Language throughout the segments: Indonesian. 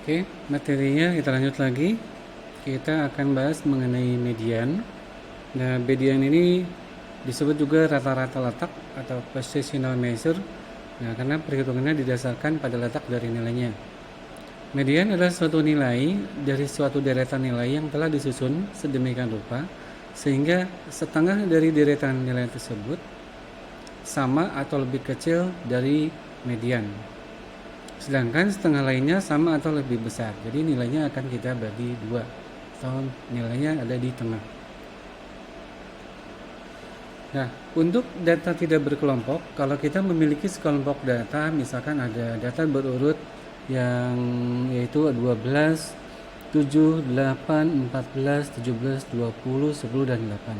Oke, materinya kita lanjut lagi. Kita akan bahas mengenai median. Nah, median ini disebut juga rata-rata letak atau positional measure. Nah, karena perhitungannya didasarkan pada letak dari nilainya. Median adalah suatu nilai dari suatu deretan nilai yang telah disusun sedemikian rupa sehingga setengah dari deretan nilai tersebut sama atau lebih kecil dari median. Sedangkan setengah lainnya sama atau lebih besar. Jadi nilainya akan kita bagi dua, atau nilainya ada di tengah. Nah, untuk data tidak berkelompok, kalau kita memiliki sekelompok data, misalkan ada data berurut yang yaitu 12, 7, 8, 14, 17, 20, 10, dan 8.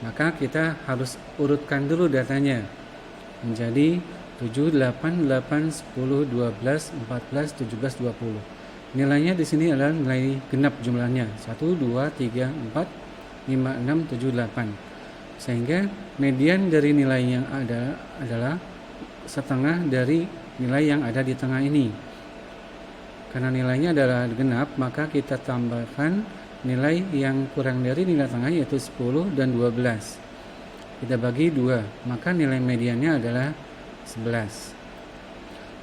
Maka kita harus urutkan dulu datanya menjadi 7, 8, 8, 10, 12, 14, 17, 20. Nilainya di sini adalah nilai genap jumlahnya. 1, 2, 3, 4, 5, 6, 7, 8. Sehingga median dari nilai yang ada adalah setengah dari nilai yang ada di tengah ini. Karena nilainya adalah genap, maka kita tambahkan nilai yang kurang dari nilai tengah yaitu 10 dan 12. Kita bagi 2, maka nilai mediannya adalah 11.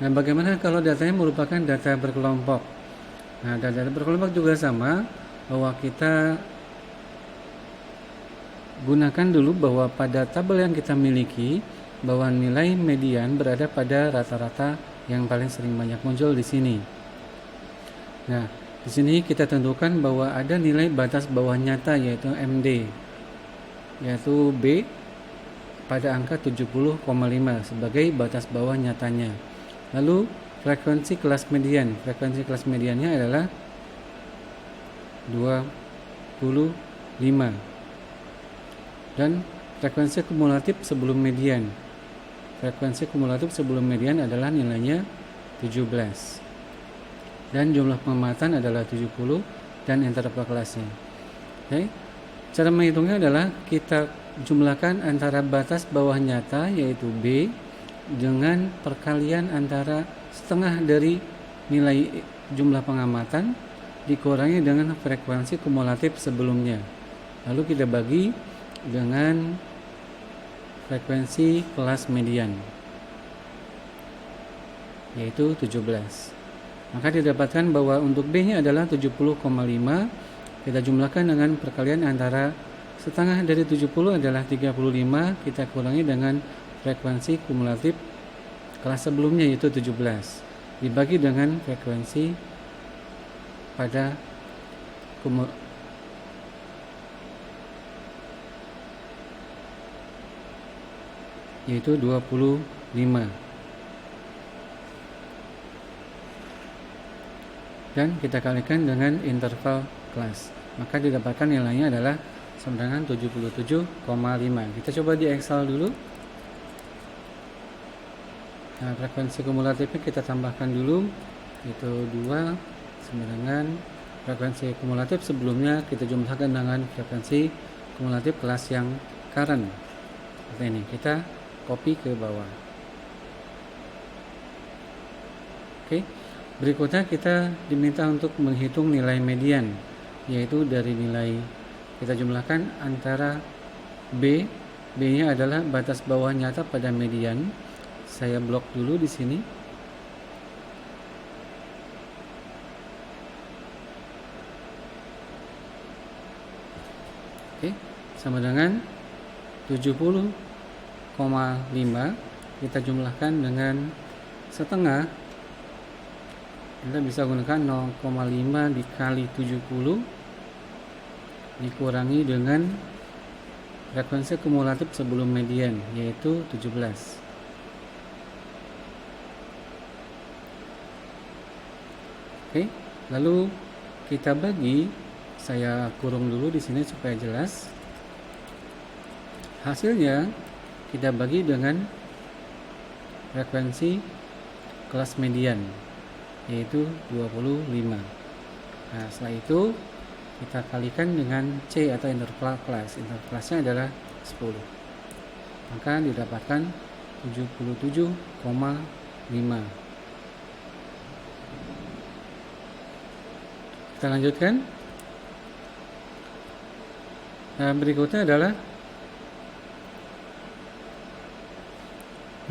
Nah, bagaimana kalau datanya merupakan data berkelompok? Nah, data berkelompok juga sama, bahwa kita gunakan dulu bahwa pada tabel yang kita miliki, bahwa nilai median berada pada rata-rata yang paling sering banyak muncul di sini. Nah, di sini kita tentukan bahwa ada nilai batas bawah nyata yaitu MD, yaitu B pada angka 70,5 sebagai batas bawah nyatanya. Lalu frekuensi kelas median. Frekuensi kelas mediannya adalah 25. Dan frekuensi kumulatif sebelum median. Frekuensi kumulatif sebelum median adalah nilainya 17. Dan jumlah pengamatan adalah 70 dan interval kelasnya. Oke. Cara menghitungnya adalah kita jumlahkan antara batas bawah nyata yaitu B dengan perkalian antara setengah dari nilai jumlah pengamatan dikurangi dengan frekuensi kumulatif sebelumnya. Lalu kita bagi dengan frekuensi kelas median yaitu 17. Maka didapatkan bahwa untuk B-nya adalah 70,5. Kita jumlahkan dengan perkalian antara setengah dari 70 adalah 35, kita kurangi dengan frekuensi kumulatif kelas sebelumnya yaitu 17. Dibagi dengan frekuensi pada yaitu 25. Dan kita kalikan dengan interval kelas. Maka didapatkan nilainya adalah sama dengan 77,5. Kita coba di Excel dulu. Nah, frekuensi kumulatifnya kita tambahkan dulu, itu 2 sama dengan frekuensi kumulatif sebelumnya kita jumlahkan dengan frekuensi kumulatif kelas yang current. Seperti ini, kita copy ke bawah. Oke. Berikutnya kita diminta untuk menghitung nilai median, yaitu dari nilai kita jumlahkan antara B-nya adalah batas bawah nyata pada median. Saya blok dulu di sini. Oke, sama dengan 70,5 kita jumlahkan dengan setengah. Kita bisa gunakan 0,5 dikali 70 dikurangi dengan frekuensi kumulatif sebelum median yaitu 17. Oke, lalu kita bagi, saya kurung dulu di sini supaya jelas. Hasilnya kita bagi dengan frekuensi kelas median yaitu 25. Nah, setelah itu kita kalikan dengan C atau interval kelas. Interval kelasnya adalah 10. Maka didapatkan 77,5. Kita lanjutkan. Nah, berikutnya adalah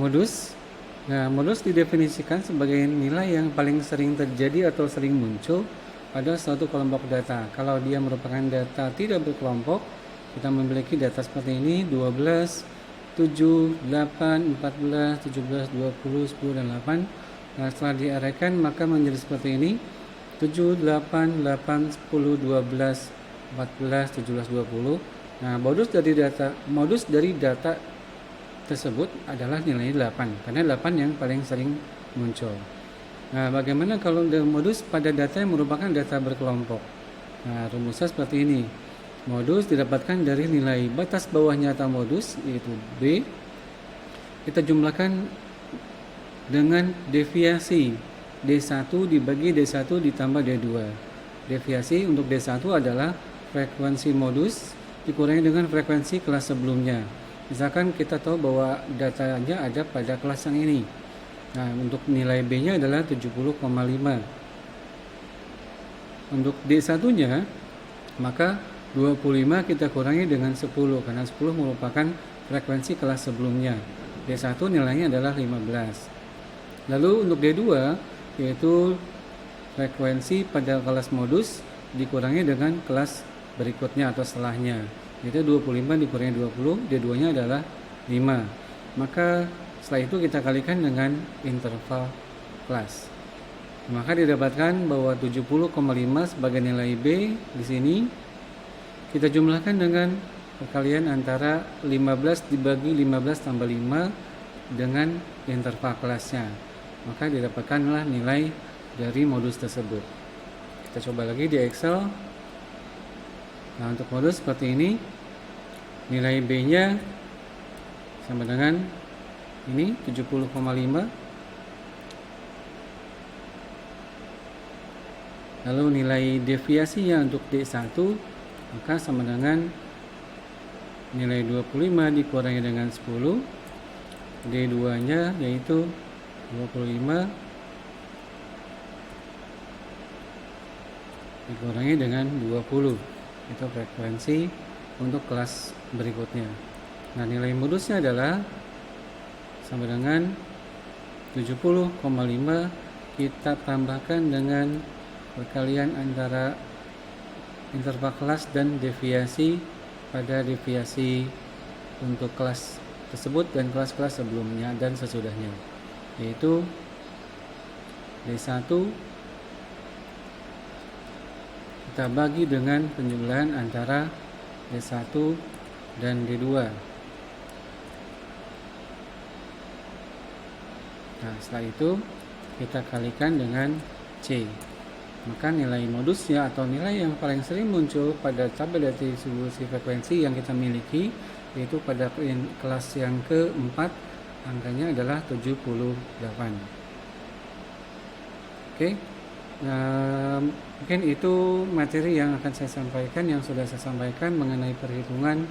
modus. Nah, modus didefinisikan sebagai nilai yang paling sering terjadi atau sering muncul pada suatu kelompok data. Kalau dia merupakan data tidak berkelompok, kita memiliki data seperti ini: 12, 7, 8, 14, 17, 20, 10, dan 8. Nah, setelah diarahkan maka menjadi seperti ini: 7, 8, 8, 10, 12, 14, 17, 20. Nah, modus dari data tersebut adalah nilainya 8, karena 8 yang paling sering muncul. Nah, bagaimana kalau modus pada data yang merupakan data berkelompok? Nah, rumusnya seperti ini. Modus didapatkan dari nilai batas bawah nyata modus, yaitu B. Kita jumlahkan dengan deviasi D1 dibagi D1 ditambah D2. Deviasi untuk D1 adalah frekuensi modus dikurangi dengan frekuensi kelas sebelumnya. Misalkan kita tahu bahwa datanya ada pada kelas yang ini. Nah, untuk nilai B-nya adalah 70,5. Untuk D1-nya, maka 25 kita kurangi dengan 10, karena 10 merupakan frekuensi kelas sebelumnya. D1 nilainya adalah 15. Lalu untuk D2, yaitu frekuensi pada kelas modus dikurangi dengan kelas berikutnya atau setelahnya, yaitu 25 dikurangi 20, D2 nya adalah 5. Maka setelah itu kita kalikan dengan interval kelas, maka didapatkan bahwa 70,5 sebagai nilai B. Di sini kita jumlahkan dengan perkalian antara 15 dibagi 15 tambah 5 dengan interval kelasnya, maka didapatkanlah nilai dari modus tersebut. Kita coba lagi di Excel. Nah, untuk modus seperti ini, nilai B-nya sama dengan ini 70,5. Lalu nilai deviasinya untuk D1 maka sama dengan nilai 25 dikurangi dengan 10. D2-nya yaitu 25 dikurangi dengan 20. Itu frekuensi untuk kelas berikutnya. Nah, nilai modusnya adalah sama dengan 70,5 kita tambahkan dengan perkalian antara interval kelas dan deviasi pada deviasi untuk kelas tersebut dan kelas-kelas sebelumnya dan sesudahnya, yaitu D1 kita bagi dengan penjumlahan antara D1 dan D2. Nah, setelah itu kita kalikan dengan C. Maka nilai modusnya atau nilai yang paling sering muncul pada tabel distribusi frekuensi yang kita miliki, yaitu pada kelas yang keempat, angkanya adalah 78. Oke. Mungkin itu materi yang akan saya sampaikan, yang sudah saya sampaikan mengenai perhitungan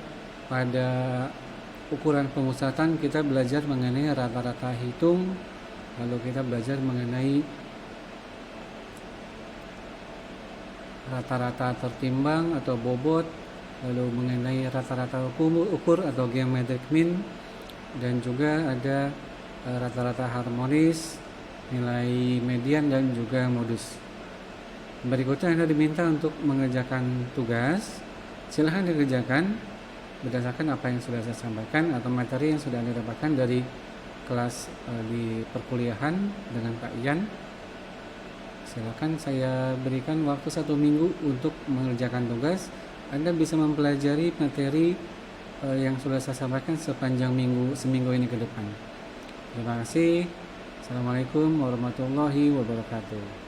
pada ukuran pemusatan. Kita belajar mengenai rata-rata hitung, lalu kita belajar mengenai rata-rata tertimbang atau bobot, lalu mengenai rata-rata ukur atau geometric mean, dan juga ada rata-rata harmonis, nilai median, dan juga modus. Berikutnya Anda diminta untuk mengerjakan tugas. Silahkan dikerjakan berdasarkan apa yang sudah saya sampaikan atau materi yang sudah Anda dapatkan dari kelas di perkuliahan dengan Pak Ian. Silakan saya berikan waktu 1 minggu untuk mengerjakan tugas. Anda bisa mempelajari materi yang sudah saya sampaikan sepanjang seminggu ini ke depan. Terima kasih. Assalamualaikum warahmatullahi wabarakatuh.